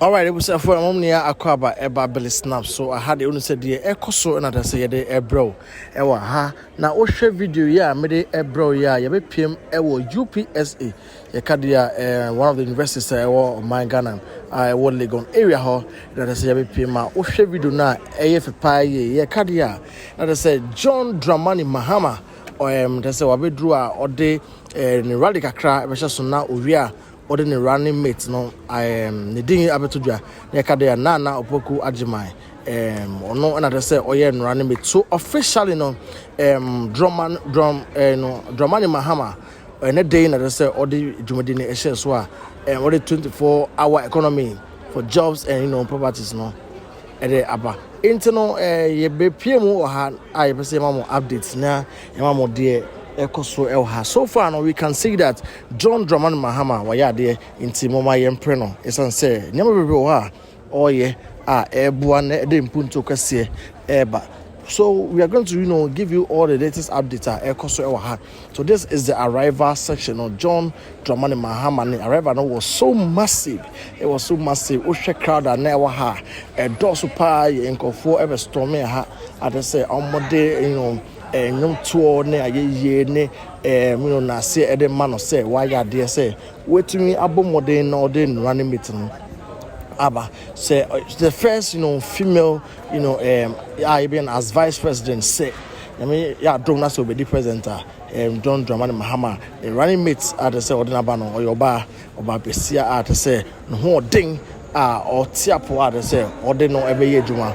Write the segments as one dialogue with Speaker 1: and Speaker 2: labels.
Speaker 1: All right, it was for a moment near Aquaba, a Babel snap. So I had the only said, yeah, echo so another say, a bro. Ewa ha. Now, what share video, yeah, made a bro, yeah, you PM, ewo UPSA, a Kadia, one of the universities, or my Ghana, I was Legon area hall, that I say, PM, what share video now, AF Pie, yeah, Kadia, that I said, John Dramani Mahama, or that's what we drew or day, radical cry, which is now, Uria. Or the running mates no the ding abetudwa na ka dey NAANA OPOKU AGYEMANG ono another say oye running mate so officially no Dramani Mahama na day na say all the jumadi na ehye so a all the 24-hour economy for jobs and properties no ede aba into no ye be piemu ha a ye say mamo updates na ye mamo dey so far now we can see that John Dramani Mahama waya there inti mama yempreno esan say nyama bebe wa oye ebua na de mpunto kwese eba. So we are going to give you all the latest updates so this is the arrival section of John Dramani Mahama. The arrival was so massive. It was so massive. Ushe crowd and never ha a dosu pa enkofo ever stormy ha at the say omode no tour ne aye ne na say e man say why ya there say wetumi abomode na ode running meeting Abba say the first female even as vice president say I mean don't na so be the presenter John Dramani Mahama the running mates at the say ordinaba no oyoba oba besia at the say no ho ding or tiapo at the say ode no ebe ye djuma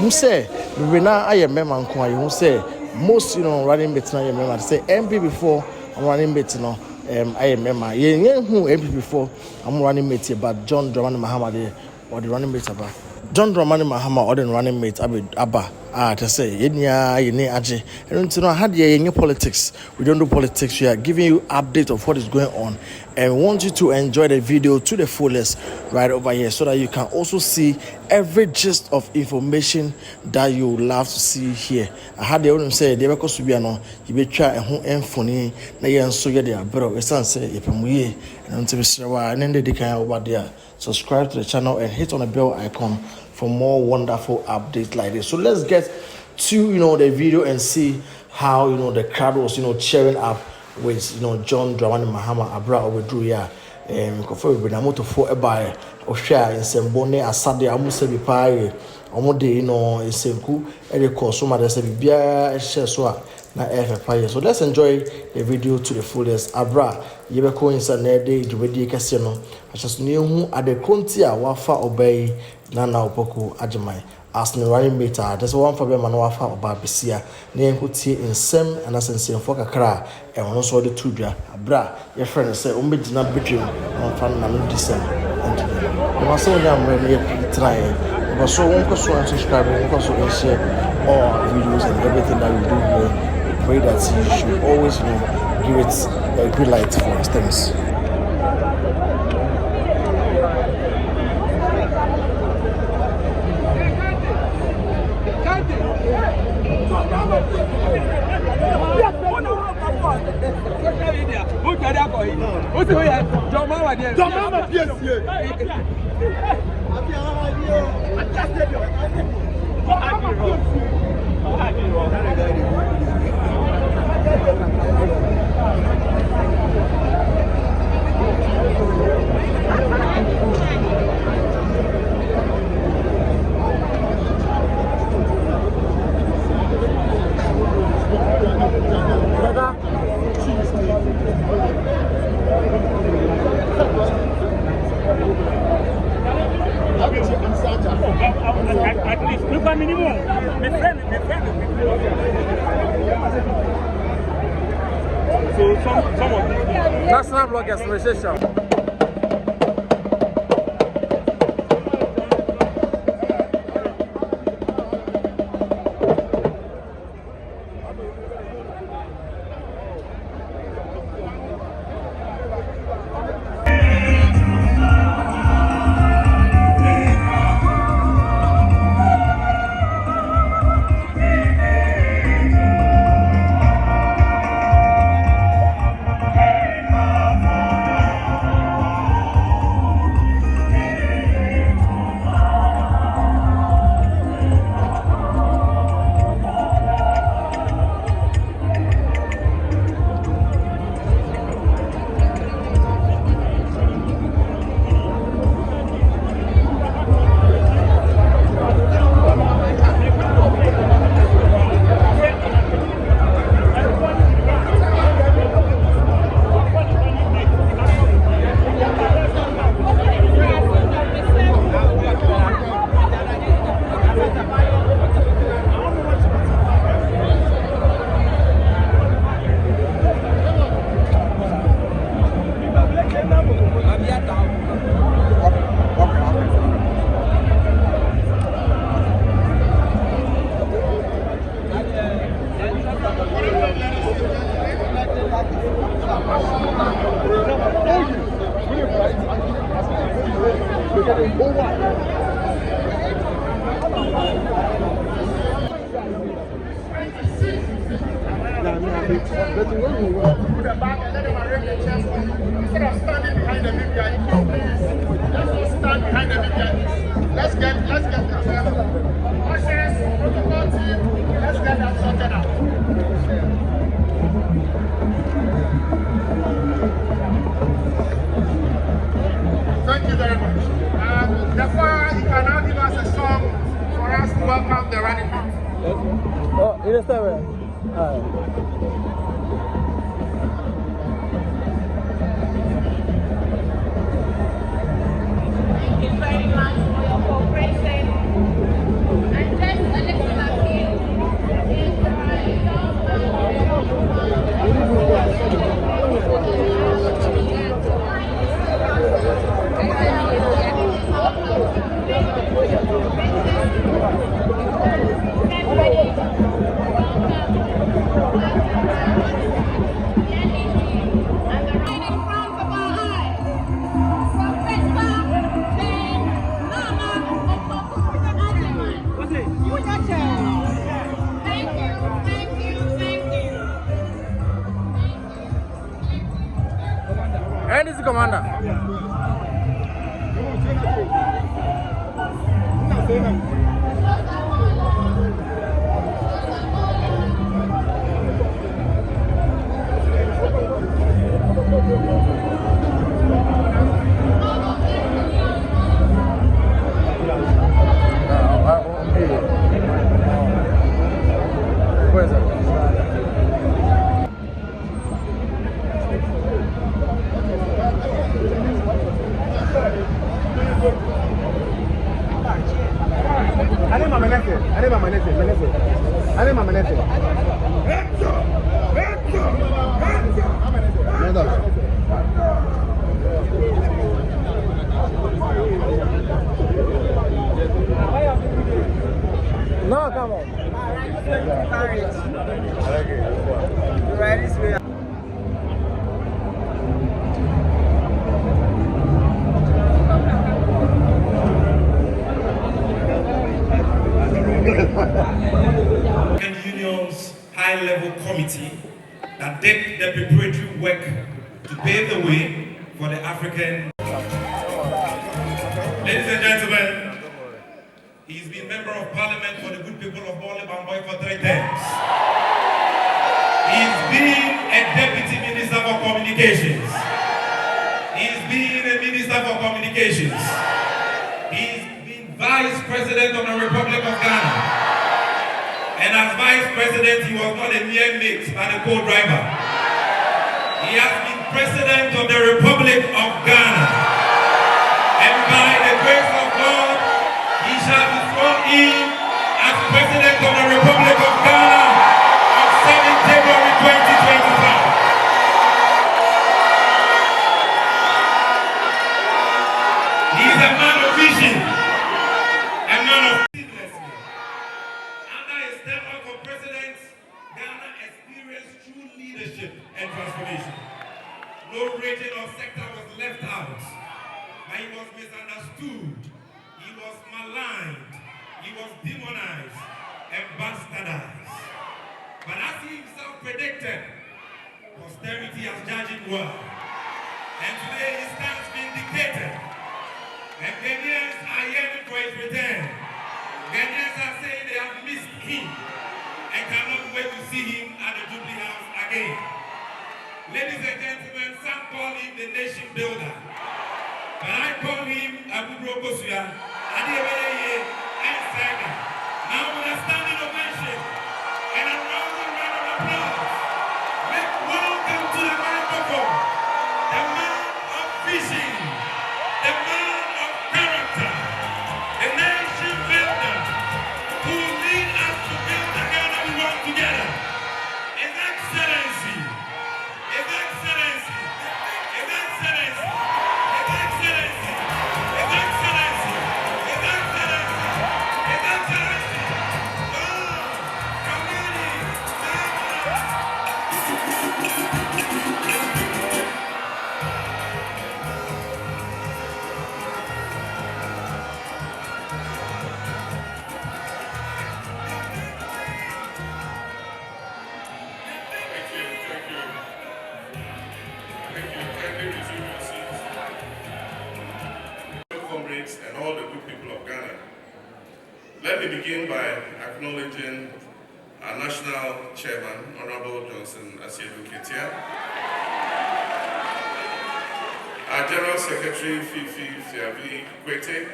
Speaker 1: you say we na aye member nko you say most running mates na ye member say MP before running mates no I remember ye who MP before I'm running mate but John Dramani Mahama or the running mate about John Dramani Mahama or the running mate Abba to say yenya yene aje and I had ye politics. We don't do politics. We are giving you update of what is going on and we want you to enjoy the video to the fullest right over here so that you can also see every gist of information that you love to see here. I had the old say they because to be no you be try and funny na yen so ye dey abro we san say yepamuye and until we see and then they can over there. Subscribe to the channel and hit on the bell icon for more wonderful updates like this. So let's get to the video and see how the crowd was cheering up with John Dramani Mahama abra obedru ya nkofo be na moto fo ebae ohwa nsembone asade amuse bi paaye omode nsenku record so ma say bia ehye so a na paaye. So let's enjoy the video to the fullest. Abra yebeko inside na dey dubedi kese no acheso ne hu adekonti a wafa obey NAANA OPOKU AGYEMANG as the running mate there's one for them and wafa oba besia na enkuti nsem anasensen fo kakra e wono so de tudwa abra your friend say o medina bedwem on fan na no disem and no so nya mre ne try but so won ko so subscribe won ko so share all videos and everything that we do here. We pray that you should always give it a green light for instance.
Speaker 2: So some of
Speaker 1: National Bloggers Association.
Speaker 2: But when you put the back and let them arrange the chairs for you, instead of standing behind the VIP, let's all stand behind the VIP. Let's get the chairs. Ushers, protocol team, let's get that sorted out. Thank you very much. Therefore, you can now give us a song for us to welcome the running mate.
Speaker 3: Oh, it is there.
Speaker 4: Thank you very much for your cooperation. And just a little appeal. If there are
Speaker 1: NDC commander. Where is it? No, come on.
Speaker 3: Right this way.
Speaker 5: Union's high-level committee that did the preparatory work to pave the way for the African. Ladies and gentlemen, he's been member of parliament for the good people of Bole Bamboy for 3 terms. He's been a deputy minister for communications. He's been a minister for communications. He's been vice president of the Republic of Ghana. And as vice president, he was not a mere mate, but a co-driver. He has been president of the Republic of Ghana. And by the grace of God, he shall be sworn in as president of the Republic of Ghana on 7 February 2025. He is a man of vision, a man of seamlessness. Under his tenure for president, Ghana experienced true leadership and transformation. No region or sector was left out, but he was misunderstood, he was maligned, he was demonized and bastardized. But as he himself predicted, posterity has judged him well. And today he stands vindicated. And Ghanaians are yearning for his return. Ghanaians are saying they have missed him and cannot wait to see him at the Jubilee House again. Ladies and gentlemen, some call him the nation builder. But I call him Abu Brokosuya, Adebeleye, and Saga. Now with a standing ovation and a rousing round of applause, make welcome to the microphone, the man of vision, the man of character, the nation builder, who will lead us to build the Ghana we want together. His Excellency, His Excellency, His Excellency, His Excellency, His Excellency, His Excellency, His Excellency, Kamani
Speaker 6: mates, and all the good people of Ghana. Let me begin by acknowledging our National Chairman, Honorable Johnson Asiedu Ketia, our General Secretary, Fifi Fiavi Kwete,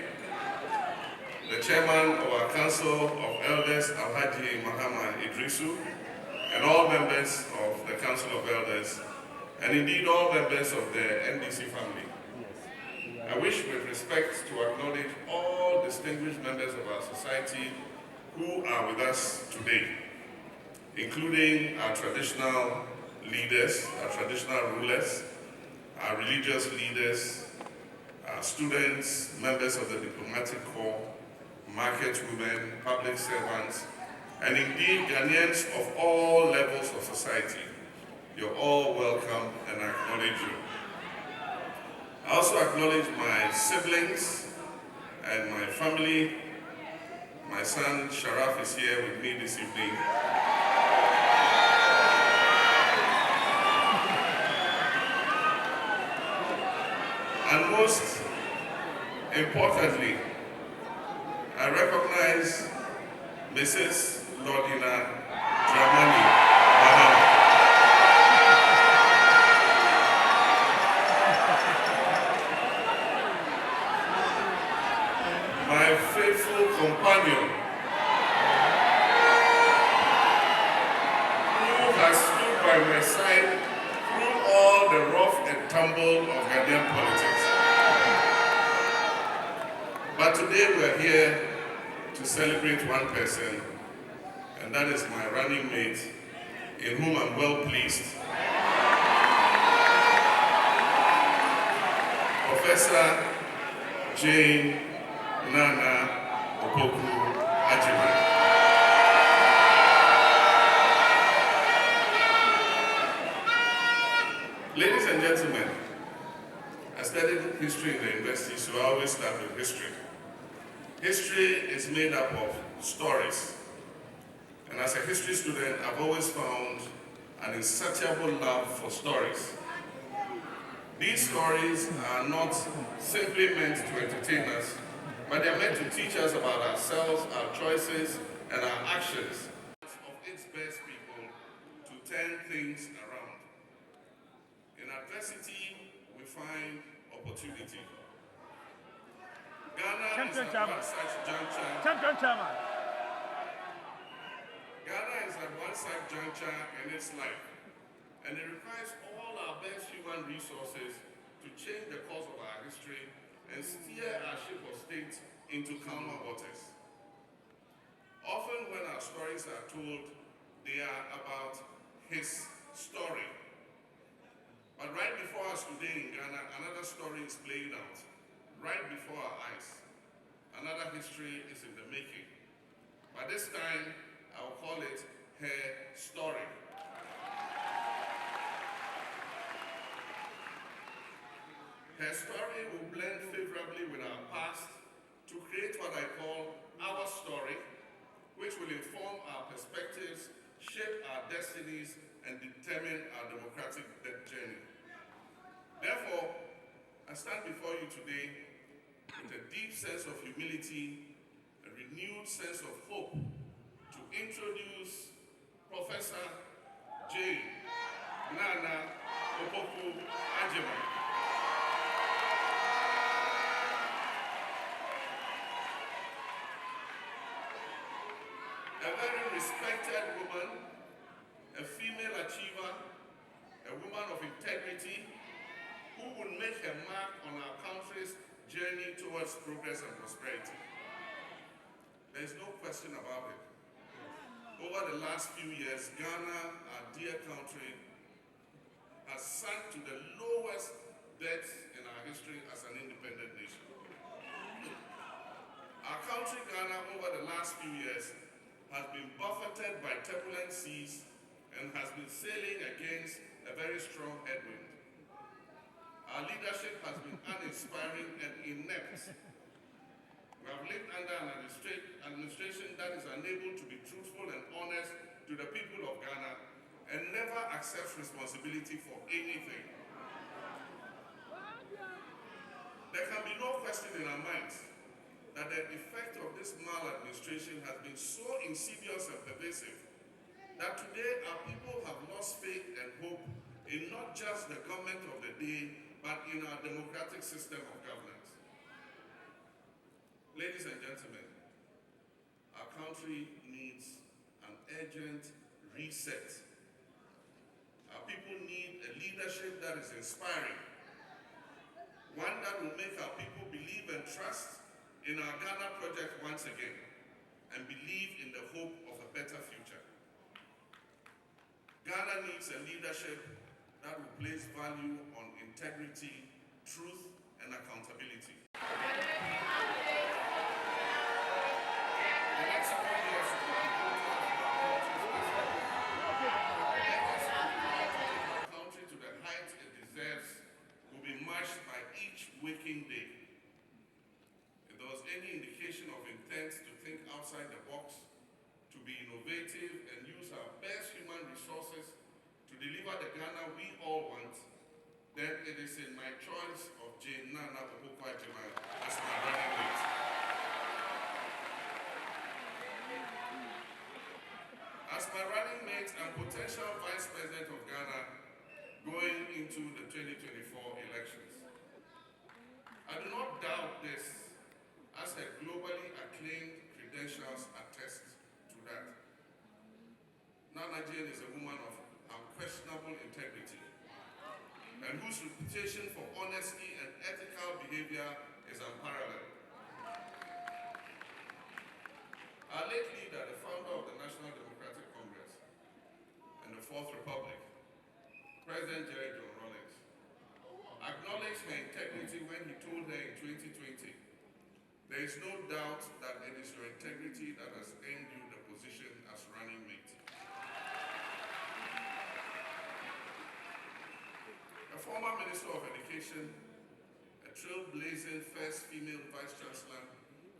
Speaker 6: the Chairman of our Council of Elders, Alhaji Mahama Idrisu, and all members of the Council of Elders, and indeed all members of the NDC family. I wish with respect to acknowledge all distinguished members of our society who are with us today, including our traditional leaders, our traditional rulers, our religious leaders, our students, members of the diplomatic corps, market women, public servants, and indeed Ghanaians of all levels of society. You're all welcome, and I acknowledge you. I also acknowledge my siblings and my family. My son Sharaf is here with me this evening. And most importantly, I recognize Mrs. Lordina Dramani Mahama. My faithful companion, who has stood by my side through all the rough and tumble of Ghanaian politics. But today we are here to celebrate one person, and that is my running mate, in whom I'm well pleased. Professor Jane NAANA OPOKU AGYEMANG. Ladies and gentlemen, I studied history in the university, so I always start with history. History is made up of stories. And as a history student, I've always found an insatiable love for stories. These stories are not simply meant to entertain us, but they're meant to teach us about ourselves, our choices, and our actions of its best people to turn things around. In adversity, we find opportunity. Ghana is at one such juncture. Ghana is at one such juncture in its life, and it requires all our best human resources to change the course of our history and steer our ship of state into calmer waters. Often when our stories are told, they are about his story. But right before us today in Ghana, another story is playing out. Right before our eyes. Another history is in the making. But this time, I'll call it her story. Her story will blend favorably with our past to create what I call our story, which will inform our perspectives, shape our destinies, and determine our democratic journey. Therefore, I stand before you today with a deep sense of humility, a renewed sense of hope to introduce Professor Jane NAANA OPOKU AGYEMANG. A very respected woman, a female achiever, a woman of integrity, who will make her mark on our country's journey towards progress and prosperity. There is no question about it. Over the last few years, Ghana, our dear country, has sunk to the lowest depths in our history as an independent nation. Our country, Ghana, over the last few years, has been buffeted by turbulent seas and has been sailing against a very strong headwind. Our leadership has been uninspiring and inept. We have lived under an administration that is unable to be truthful and honest to the people of Ghana and never accepts responsibility for anything. There can be no question in our minds that the effect of this maladministration has been so insidious and pervasive that today our people have lost faith and hope in not just the government of the day, but in our democratic system of governance. Ladies and gentlemen, our country needs an urgent reset. Our people need a leadership that is inspiring, one that will make our people believe and trust in our Ghana project once again, and believe in the hope of a better future. Ghana needs a leadership that will place value on integrity, truth, and accountability. The next 4 years will be our country to the heights it deserves will be marched by each waking day. If there was any indication of intent to think outside the box, to be innovative and use our best human resources to deliver the Ghana we all want, then it is in my choice of NAANA OPOKU AGYEMANG as my running mate. As my running mate and potential Vice President of Ghana going into the 2024 elections. I do not doubt this, as her globally acclaimed credentials attest to that. NAANA Jane is a woman of unquestionable integrity, and whose reputation for honesty and ethical behavior is unparalleled. Our late leader, the founder of the National Democratic Congress and the Fourth Republic, President Jerry John Rawlings, acknowledged her integrity when he told her in 2020, "There is no doubt that it is your integrity that has earned you the position as running mate." A former Minister of Education, a trailblazing first female Vice Chancellor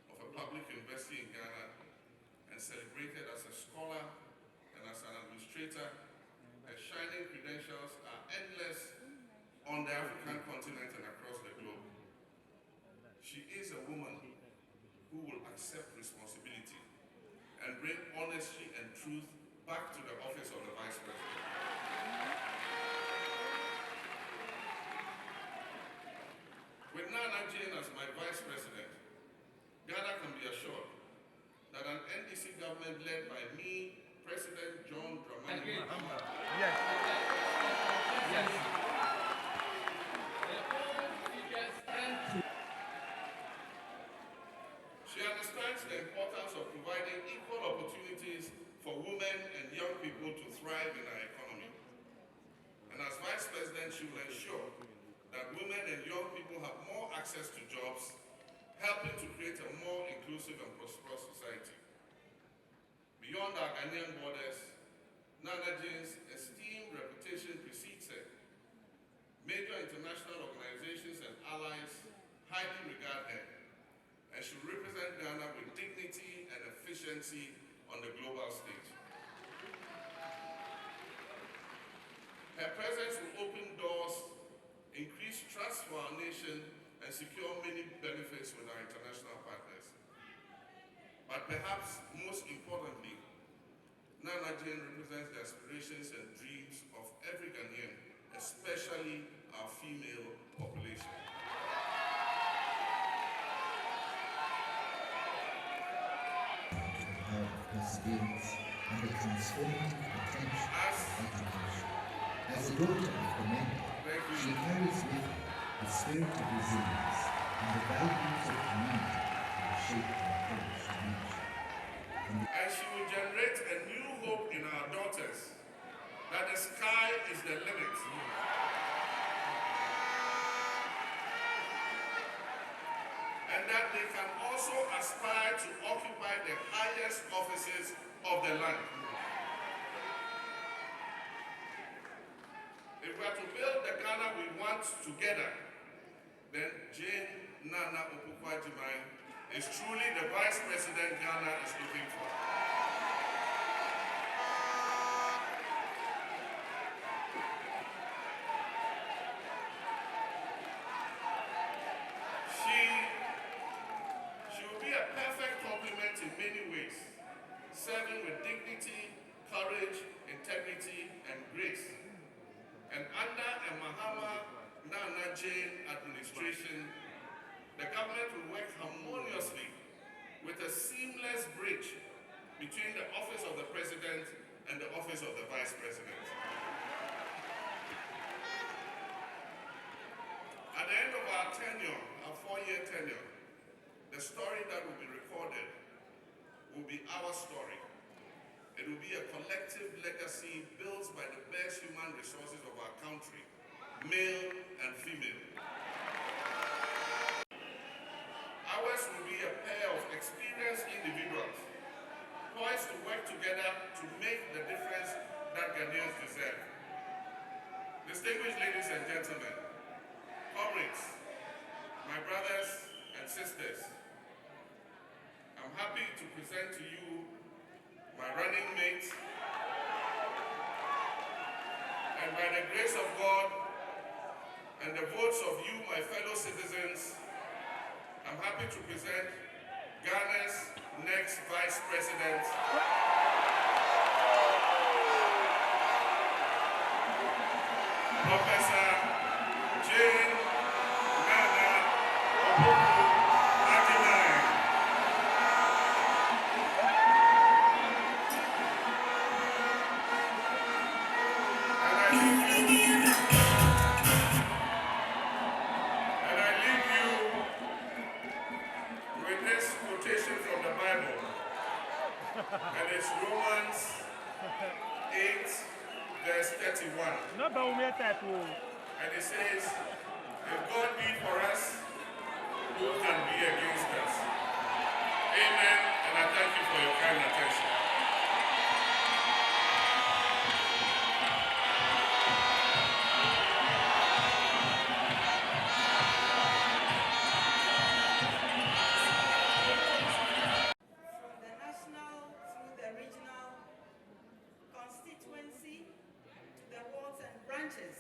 Speaker 6: of a public university in Ghana, and celebrated as a scholar and as an administrator, her shining credentials are endless on the African continent and across the globe. She is a woman who will accept responsibility and bring honesty and truth back to the office of the Vice President. With NAANA Jane as my Vice President, Ghana can be assured that an NDC government led by me, President John Dramani Mahama, she understands the importance of providing equal opportunities for women and young people to thrive in our economy. And as Vice President, she will ensure that women and young people have more access to jobs, helping to create a more inclusive and prosperous society. Beyond our Ghanaian borders, NAANA Jane's esteemed reputation precedes her. Major international organizations and allies highly regard her, and she will represent Ghana with dignity and efficiency on the global stage. Her presence will open doors, increase trust for our nation, and secure many benefits with our international partners. But perhaps most importantly, NAANA Jane represents the aspirations and dreams of every Ghanaian, especially our female population.
Speaker 7: Her perseverance and the transformative potential of education. As a daughter of the men, she carries with her the spirit of resilience and the values of community that shape her approach to leadership.
Speaker 6: And she will generate a new hope in our daughters that the sky is the limit. And that they can also aspire to occupy the highest offices of the land. If we are to build the Ghana we want together, then Jane NAANA OPOKU AGYEMANG is truly the Vice President Ghana is looking for. She will be a integrity, and grace. And under a Mahama NAANA administration, the government will work harmoniously with a seamless bridge between the office of the president and the office of the vice president. At the end of our tenure, our 4-year tenure, the story that will be recorded will be our story. It will be a collective legacy built by the best human resources of our country, male and female. Ours will be a pair of experienced individuals poised to work together to make the difference that Ghanaians deserve. Distinguished ladies and gentlemen, comrades, my brothers and sisters, I'm happy to present to you my running mate, and by the grace of God and the votes of you, my fellow citizens, I'm happy to present Ghana's next Vice President, Professor Jane NAANA OPOKU AGYEMANG. And I leave you with this quotation from the Bible, and it's Romans 8, verse 31. And it says, if God be for us, who can be against us? Amen, and I thank you for your kind attention.
Speaker 8: From the national through the regional constituency to the wards and branches.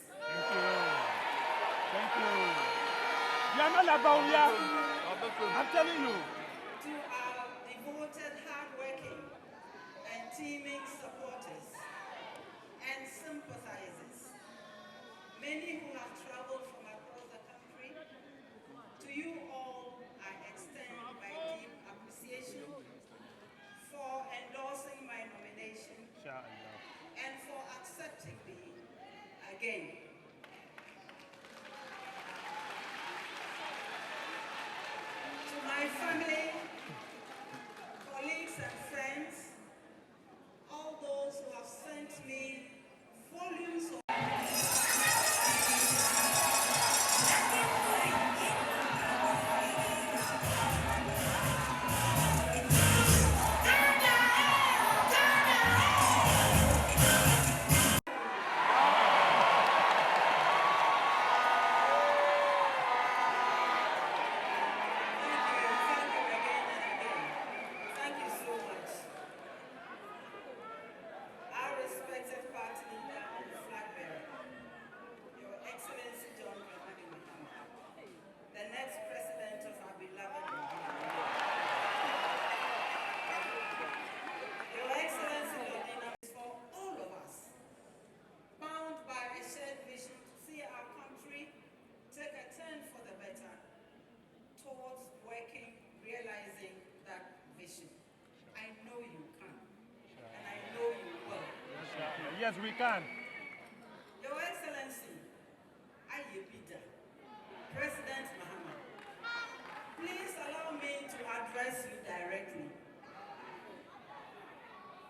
Speaker 3: Thank you. You are not about here. I'm telling you.
Speaker 8: To our devoted, hardworking, and teaming supporters and sympathizers, many who have traveled from across the country, to you all I extend my deep appreciation for endorsing my nomination and for accepting me again. To my family, colleagues and friends, all those who have sent me volumes of Thank you so much. Our respected party leader and flag bearer, Your Excellency John Mahama, the next president of our beloved Nigeria. Your Excellency Lordina is for all of us, bound by a shared vision to see our country take a turn for the better towards realizing that vision. I know you can, and I know you will.
Speaker 3: Yes, we can.
Speaker 8: Your Excellency, Ayebida, President Mahama, please allow me to address you directly.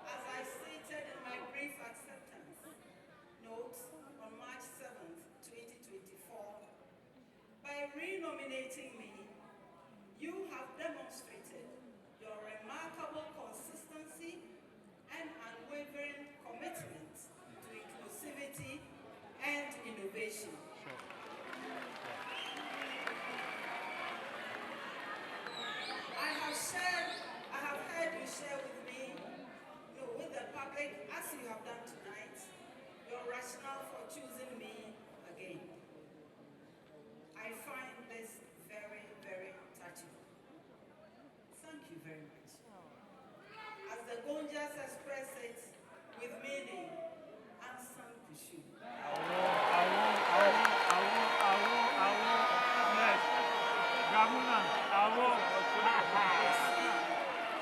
Speaker 8: As I stated in my brief acceptance note on March 7th, 2024, by renominating me, you have demonstrated your remarkable consistency and unwavering commitment to inclusivity and innovation. I have heard you share with me, with the public, as you have done tonight, your rationale for choosing me again. I find this very, very touching. Thank you very much. As the Gonjas express it with meaning, Hassan Kushu.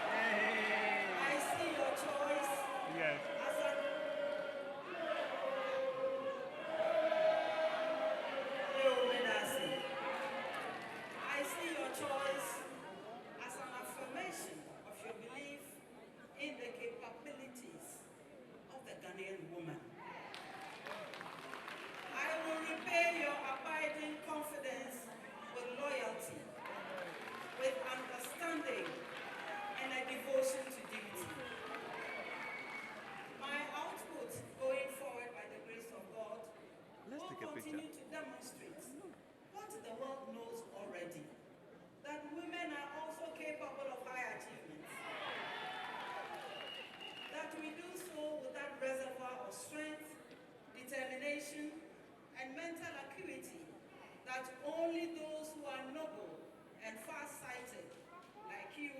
Speaker 8: I see your choice.
Speaker 3: Yes.
Speaker 8: Hassan. I see your choice as an affirmation of your belief in the capabilities of the Ghanaian woman. I will repay your abiding confidence with loyalty, with understanding, and a devotion to duty. My output going forward by the grace of God will continue to demonstrate what the world knows already, that women are also capable of high achievements. That we do so with that reservoir of strength, determination, and mental acuity that only those who are noble and far-sighted, like you,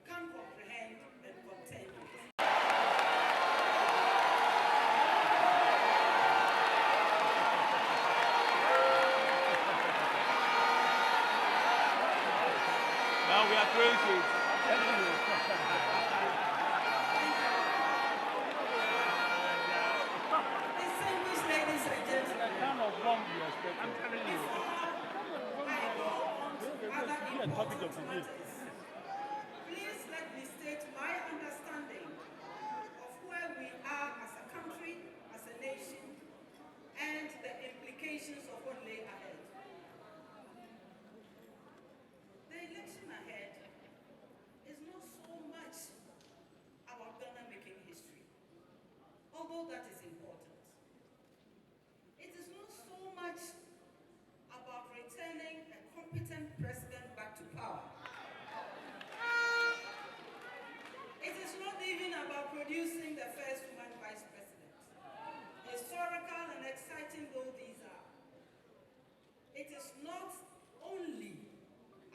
Speaker 8: can comprehend and contend with.
Speaker 3: Now we are crazy.
Speaker 8: Distinguished ladies and gentlemen,
Speaker 3: Kind of bomb you expect. I'm telling you.
Speaker 8: I go on to other important
Speaker 3: of the day.
Speaker 8: matters. Please let me state my understanding of where we are as a country, as a nation, and the implications of what lay ahead. The election ahead is not so much about Ghana making history, although that is important. It is not so much about returning a competent president back to power. It is not even about producing the first woman vice president. Historical and exciting though these are, it is not only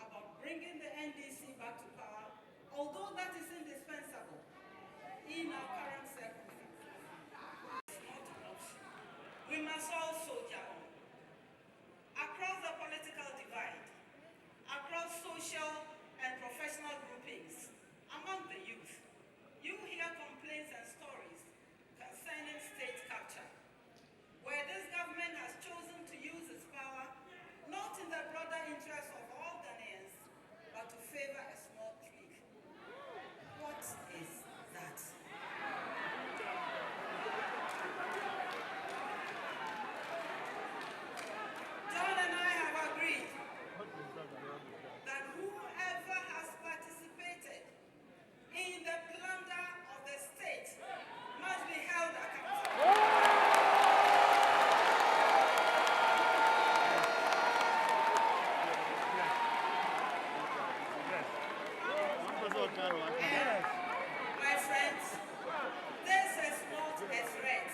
Speaker 8: about bringing the NDC back to power, although that is indispensable in our current circumstances. It's not an option. We must all soldier on. Across the political divide, across social and professional groupings, among the youth, you hear complaints and stories concerning state capture, where this government has chosen to use its power not in the broader interest of all Ghanaians, but to favor a small clique. What is that? John and I have agreed that whoever has participated in the plunder of the state must be held accountable. My friends, this is not a threat.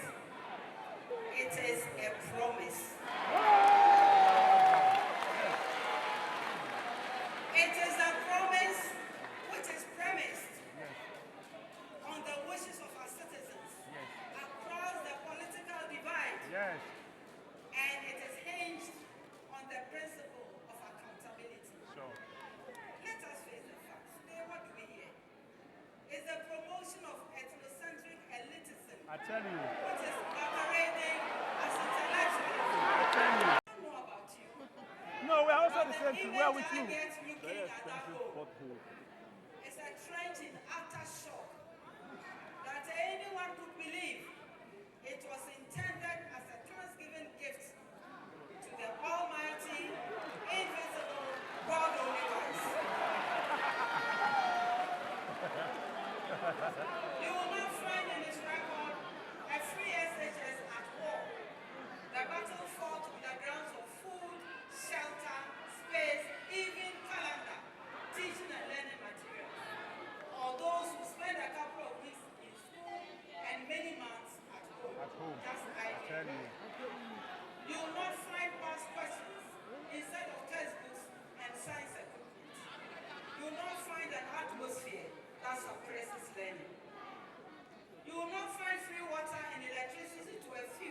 Speaker 8: It is a promise. It is a promise which is premised on the wishes of our citizens across the political divide.
Speaker 3: Yes.
Speaker 8: And it is hinged on the principle of accountability.
Speaker 3: Sure.
Speaker 8: Let us face the facts. Today, what do we hear? Is the promotion of ethnocentric elitism,
Speaker 3: I tell you.
Speaker 8: which is masquerading as intellectualism.
Speaker 3: I tell you.
Speaker 8: I don't know about you.
Speaker 3: No, we're also
Speaker 8: But
Speaker 3: the same thing. We are with you.
Speaker 8: image I get looking at that hole
Speaker 3: Pothole.
Speaker 8: is a trench in utter shock that anyone could believe it was intended as a Thanksgiving gift to the almighty, invisible, God only wise. You will not find in his record a free SHS at war. The battle fought on the grounds of food, shelter, space, even calendar, teaching and learning materials. Or those who spend a couple of weeks in school and many months at home. Just like
Speaker 3: Tell you.
Speaker 8: you will not find past questions instead of textbooks and science equipment. You will not find an atmosphere that suppresses learning. You will not find free water and electricity to a few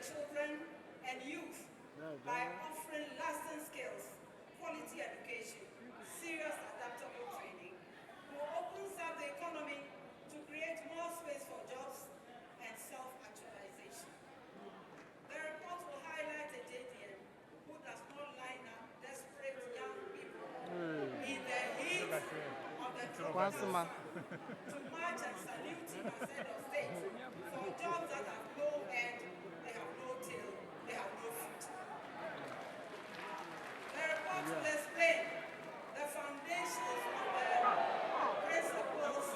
Speaker 8: children and youth by offering lasting skills, quality education, serious adaptable training, who opens up the economy to create more space for jobs and self-actualization. The report will highlight a JDM who does not line up desperate young people in the heat of the tropical sun to march and salute him as head of state for jobs that have no end, they have no tail, they have no future. The report will explain the foundations of the principles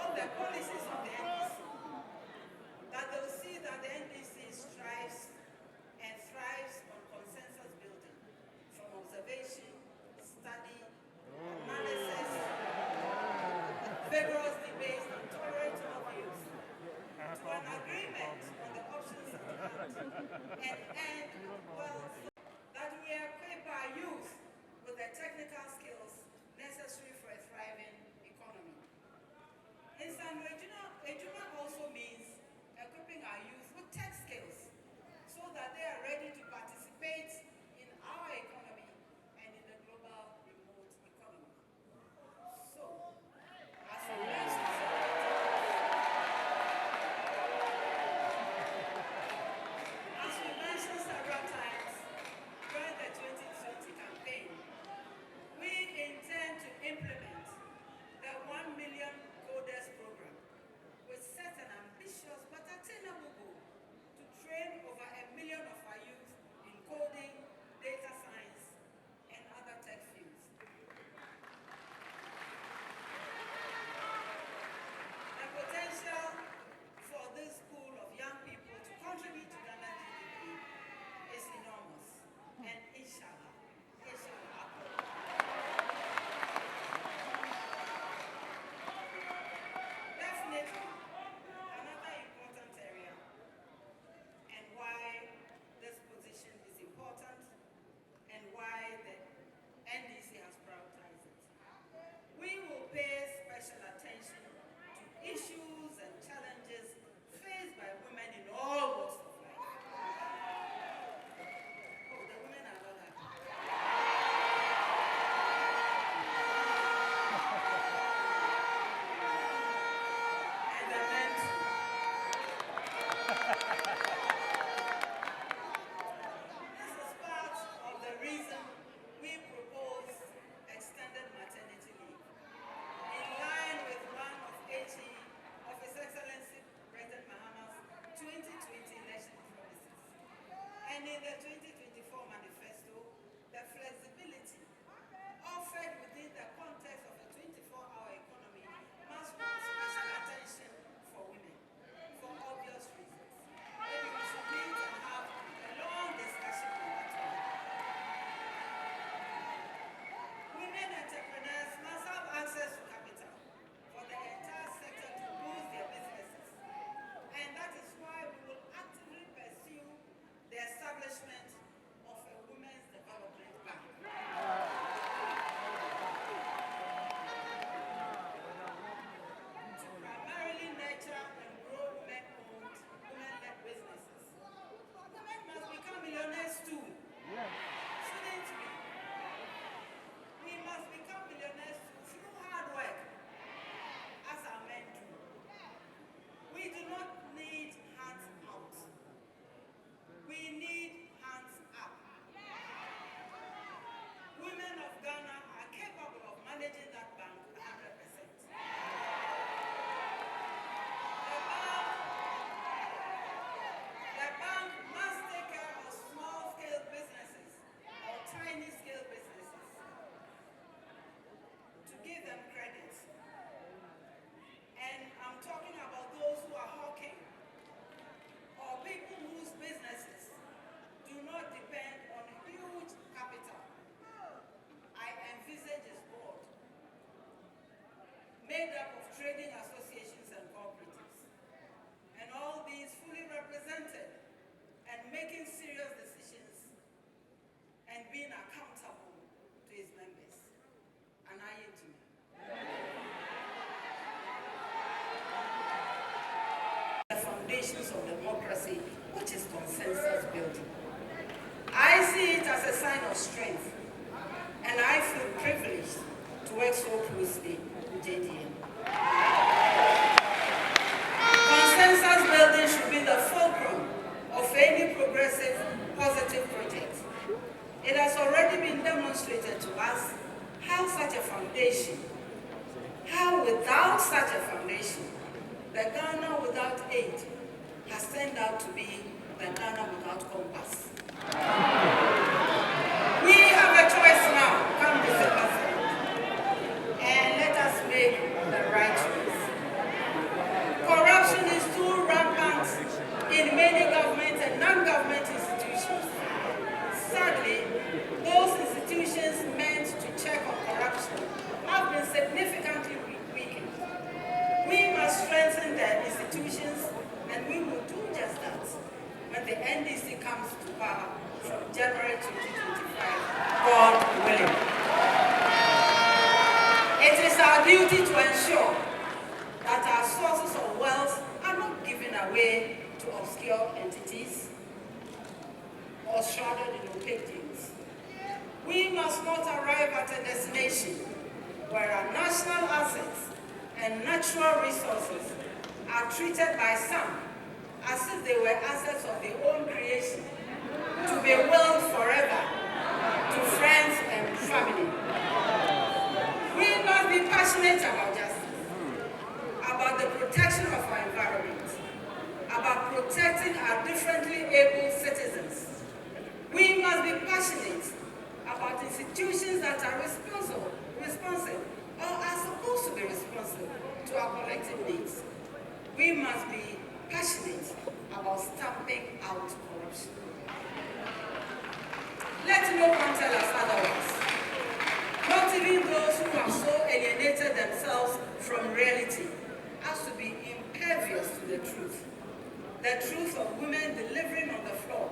Speaker 8: of the policies of the NDC, that they will see that the NDC strives and thrives on consensus building, from observation, study, analysis, vigorous debates and tolerant views, to an agreement on the options at hand, and end well, that we equip our youth with the technical skills necessary for a thriving economy. In some way, AGYEMANG also means equipping our youth with tech skills so that they are ready to participate in our economy and in the global remote economy. So, as we mentioned several times during the 2020 campaign, we intend to implement the 1 million coders program, which sets an ambitious but attainable goal to train over 1 million of our youth in coding, data science, and other tech fields. The potential for this pool of young people to contribute to Ghana's GDP is enormous, and inshallah, it shall happen. Definitely, another important area, and why this position is important, and why the NDC has prioritized it. We will pay special attention to issues and challenges faced by women in all walks of life. Oh, the women are not happy. And the men too. This is part of the reason we propose extended maternity leave, in line with one of His Excellency President Mahama's 2020 election promises. And in the 2024 manifesto, the flexibility offered within the context of a 24-hour economy must hold special attention for women, for obvious reasons. Maybe we should foundations of democracy, which is consensus building. I see it as a sign of strength, and I feel privileged to work so closely with JDM. Consensus building should be the fulcrum of any progressive, positive project. It has already been demonstrated to us how without such a foundation, the Ghana without aid has turned out to be the Ghana without compass. We have a choice now, come December 3rd, and let us make the right choice. Corruption is too rampant in many government and non-government institutions. Sadly, those institutions meant to check on corruption have been significantly weakened. We must strengthen the institutions, and we will do just that when the NDC comes to power from January 2025, God willing. It is our duty to ensure that our sources of wealth are not given away to obscure entities or shrouded in opaque deals. We must not arrive at a destination where our national assets and natural resources are treated by some as if they were assets of their own creation, to be willed forever to friends and family. We must be passionate about justice, about the protection of our environment, about protecting our differently able citizens. We must be passionate about institutions that are responsive or are supposed to be responsive to our collective needs. We must be passionate about stamping out corruption. Let no one tell us otherwise. Not even those who have so alienated themselves from reality as to be impervious to the truth. The truth of women delivering on the floor,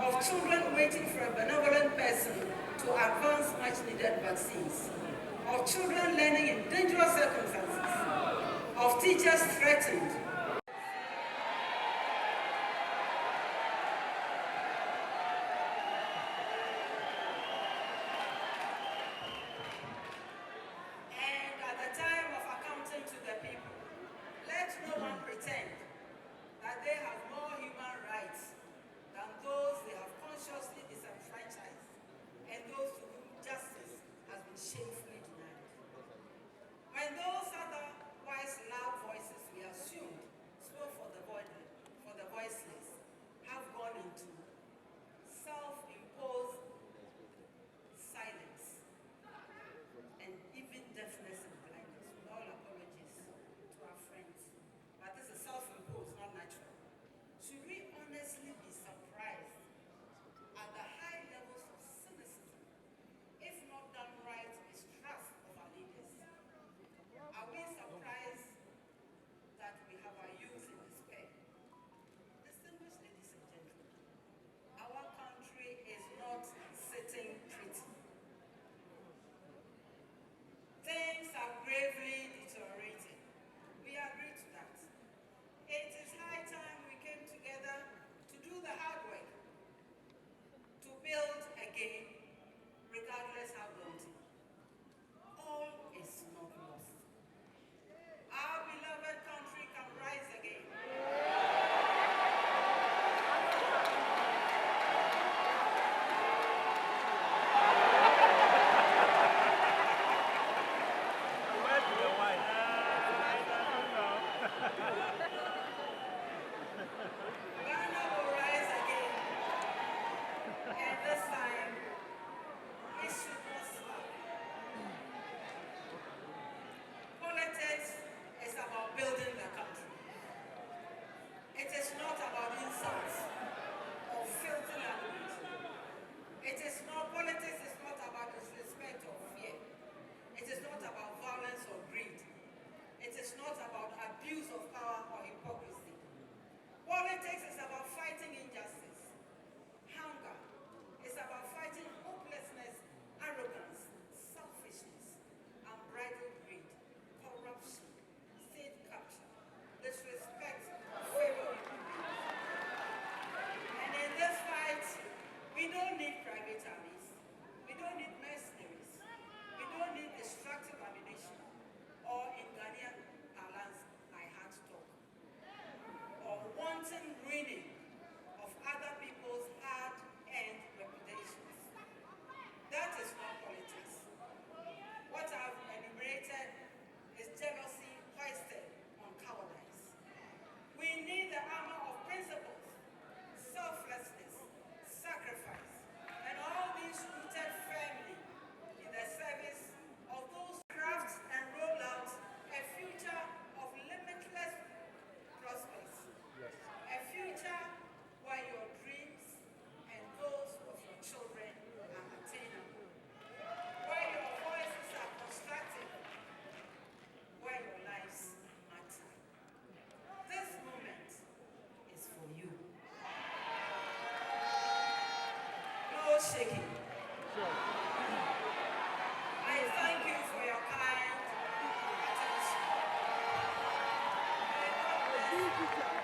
Speaker 8: of children waiting for a benevolent person to advance much-needed vaccines, of children learning in dangerous circumstances, of teachers threatened. And at the time of accounting to the people, let no one pretend that they have more human rights than those they have consciously disenfranchised and those to whom justice has been shamefully denied. When those otherwise loud voices we assume shaking. I thank you for your kind attention. May God bless you.